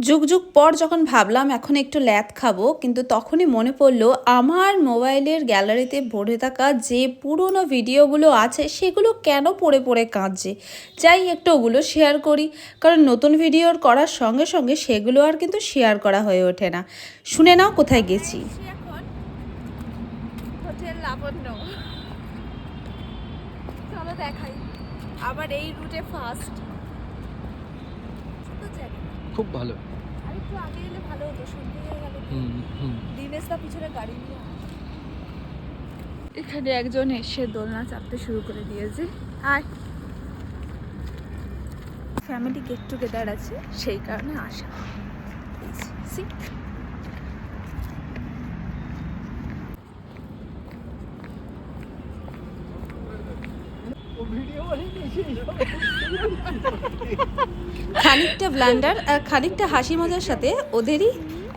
যুগ যুগ পর যখন ভাবলাম এখন একটু ল্যাদ খাবো, কিন্তু তখনই মনে পড়লো আমার মোবাইলের গ্যালারিতে ভরে থাকা যে পুরনো ভিডিওগুলো আছে সেগুলো কেন পড়ে পড়ে কাঁদছে। যাই একটু ওগুলো শেয়ার করি, কারণ নতুন ভিডিওর করার সঙ্গে সঙ্গে সেগুলো আর কিন্তু শেয়ার করা হয়ে ওঠে না। শুনে নাও কোথায় গেছি। হোটেল লাবণ্য, চলো দেখাই। আবার এই রুটে ফার্স্ট, খুব ভালো। আরেকটু আগে গেলে ভালো হতো, সন্ধে হয়ে গেল। দিনেশদা পিছনে গাড়ি নিয়ে। এখানে একজন এসে দোলনা চাপতে শুরু করে দিয়েছে। আর ফ্যামিলি গেট টুগেদার আছে, সেই কারণে আসা। খানিকটা ব্লান্ডার আর খানিকটা হাসি মজার সাথে ওদেরই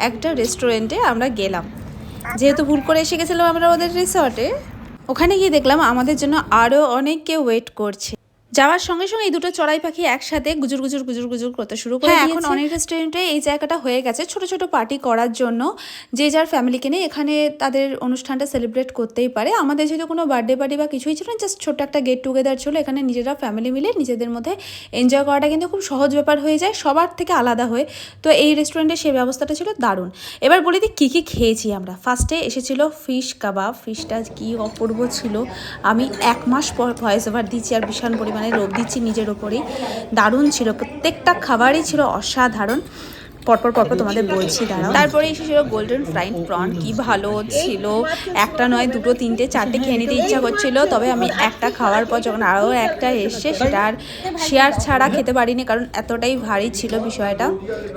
একটা রেস্টুরেন্টে আমরা গেলাম। যেহেতু ভুল করে এসে গেছিলাম আমরা ওদের রিসর্টে, ওখানে গিয়ে দেখলাম আমাদের জন্য আরও অনেকে ওয়েট করছে। যাওয়ার সঙ্গে সঙ্গে এই দুটো চড়াই পাখি একসাথে গুজুর গুজুর গুজুর গুজুর করতে শুরু করে দিয়েছে। এখন অনেক রেস্টুরেন্টে এই জায়গাটা হয়ে গেছে ছোট ছোট পার্টি করার জন্য, যে যার ফ্যামিলিকে নিয়ে এখানে তাদের অনুষ্ঠানটা সেলিব্রেট করতেই পারে। আমাদের যেহেতু কোনো বার্থডে পার্টি বা কিছুই ছিল না, জাস্ট ছোট্ট একটা গেট টুগেদার ছিল। এখানে নিজেরা ফ্যামিলি মিলে নিজেদের মধ্যে এনজয় করাটা কিন্তু খুব সহজ ব্যাপার হয়ে যায় সবার থেকে আলাদা হয়ে। তো এই রেস্টুরেন্টে সেই ব্যবস্থাটা ছিল দারুণ। এবার বলি দিই কী কী খেয়েছি আমরা। ফার্স্টে এসেছিল ফিশ কাবাব। ফিশটা কি অপূর্ব ছিল। আমি 1 মাস পর ভয়েস ওভার দিচ্ছি আর ভীষণ পরিমাণে লোভ দিচ্ছি নিজের ওপরেই। দারুণ ছিল, প্রত্যেকটা খাবারই ছিল অসাধারণ। পরপর তোমাদের বলছি দাঁড়াও। তারপরে এসেছিল গোল্ডেন ফ্রাইড প্রন, কি ভালো ছিল। একটা নয়, দুটো, তিনটে, চারটে খেয়ে নিতে ইচ্ছা করছিল। তবে আমি একটা খাওয়ার পর যখন আরও একটা এসছে সেটা আর শেয়ার ছাড়া খেতে পারিনি, কারণ এতটাই ভারী ছিল বিষয়টা।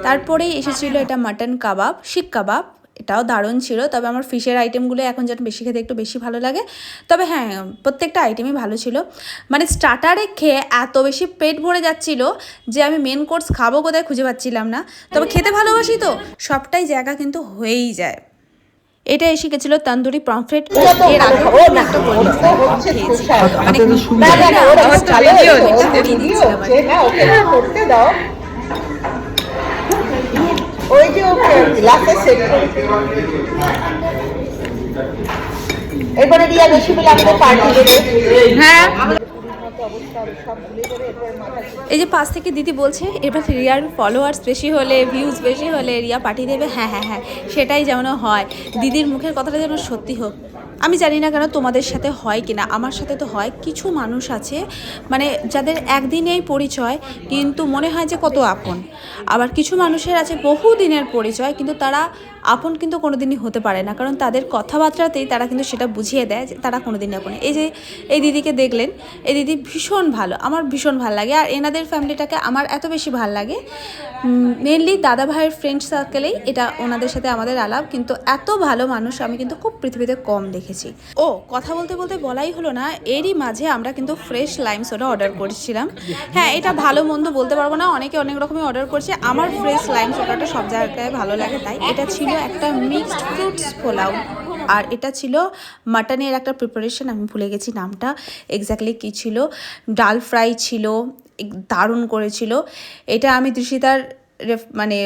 তারপরেই এসেছিল এটা মাটন কাবাব, শিক কাবাব। এটাও দারুণ ছিল। তবে আমার ফিশের আইটেমগুলো এখন যেন বেশি খেতে একটু বেশি ভালো লাগে। তবে হ্যাঁ, প্রত্যেকটা আইটেমই ভালো ছিল। মানে স্টার্টারে খেয়ে এত বেশি পেট ভরে যাচ্ছিল যে আমি মেন কোর্স খাবো কোথায় খুঁজে পাচ্ছিলাম না। তবে খেতে ভালোবাসি তো সবটাই জায়গা কিন্তু হয়েই যায়। এটা এসে গেছিল তন্দুরি পমফ্রেট। এর আগে একটা ওই যে গ্লাসে সেট করে এরপরে রিয়া বেশি বলে আমাদের পার্টি দেবে। হ্যাঁ, এই যে পাশ থেকে দিদি বলছে এবার রিয়ার ফলোয়ার্স বেশি হলে, ভিউজ বেশি হলে রিয়া পার্টি দেবে। হ্যাঁ হ্যাঁ হ্যাঁ, সেটাই যেন হয়। দিদির মুখের কথাটা যেন সত্যি হোক। আমি জানি না কেন তোমাদের সাথে হয় কিনা, আমার সাথে তো হয়। কিছু মানুষ আছে মানে যাদের একদিনেই পরিচয় কিন্তু মনে হয় যে কত আপন। আবার কিছু মানুষের আছে বহু দিনের পরিচয় কিন্তু তারা আপন কিন্তু কোনোদিনই হতে পারে না, কারণ তাদের কথাবার্তাতেই তারা কিন্তু সেটা বুঝিয়ে দেয় যে তারা কোনোদিনই আপন। এই যে এই দিদিকে দেখলেন, এই দিদি ভীষণ ভালো, আমার ভীষণ ভালো লাগে। আর এনাদের ফ্যামিলিটাকে আমার এত বেশি ভালো লাগে, মেনলি দাদা ভাইয়ের ফ্রেন্ড সার্কেলেই এটা ওনাদের সাথে আমাদের আলাপ। কিন্তু এত ভালো মানুষ আমি কিন্তু খুব পৃথিবীতে কম দেখেছি। ও কথা বলতে বলতে বলাই হলো না, এরই মাঝে আমরা কিন্তু ফ্রেশ লাইম সোডা অর্ডার করেছিলাম। হ্যাঁ, এটা ভালো মন্দ বলতে পারবো না, অনেকে অনেক রকমই অর্ডার করছে। আমার ফ্রেশ লাইম সোডাটা সব জায়গায় ভালো লাগে, তাই এটা ছিল একটা মিক্সড ফ্রুটস পোলাও। আর এটা ছিল মাটনের একটা প্রিপারেশন, আমি ভুলে গেছি নামটা এক্স্যাক্টলি কী ছিল। ডাল ফ্রাই ছিল, দারুণ করেছিল। এটা আমি দৃষিতার মানে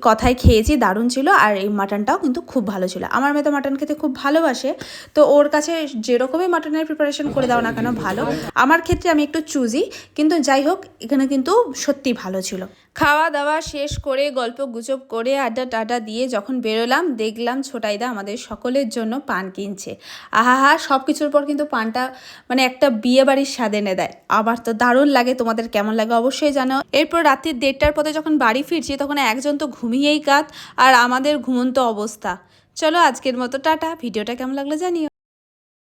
কথায় খেয়েছি, দারুণ ছিল। আর এই মাটনটাও কিন্তু খুব ভালো ছিল। আমার মেয়ে তো মাটন খেতে খুব ভালোবাসে, তো ওর কাছে যেরকমই মাটনের প্রিপারেশন করে দাও না কেন ভালো। আমার ক্ষেত্রে আমি একটু চুজি, কিন্তু যাই হোক এখানে কিন্তু সত্যি ভালো ছিল। খাওয়া দাওয়া শেষ করে গল্প গুজব করে আড্ডা টাড্ডা দিয়ে যখন বেরোলাম দেখলাম ছোটাইদা আমাদের সকলের জন্য পান কিনছে। আহা, সব কিছুর পর কিন্তু পানটা মানে একটা বিয়ে বাড়ির স্বাদ এনে দেয়। আবার তো দারুণ লাগে, তোমাদের কেমন লাগে অবশ্যই জানো। এরপর রাত্রি 1:30টার পথে যখন বাড়ি ফিরছি তখন একজন তো ঘুমিয়েই কাত আর আমাদের ঘুমন্ত অবস্থা। চলো আজকের মতো টাটা। ভিডিওটা কেমন লাগলো জানিও।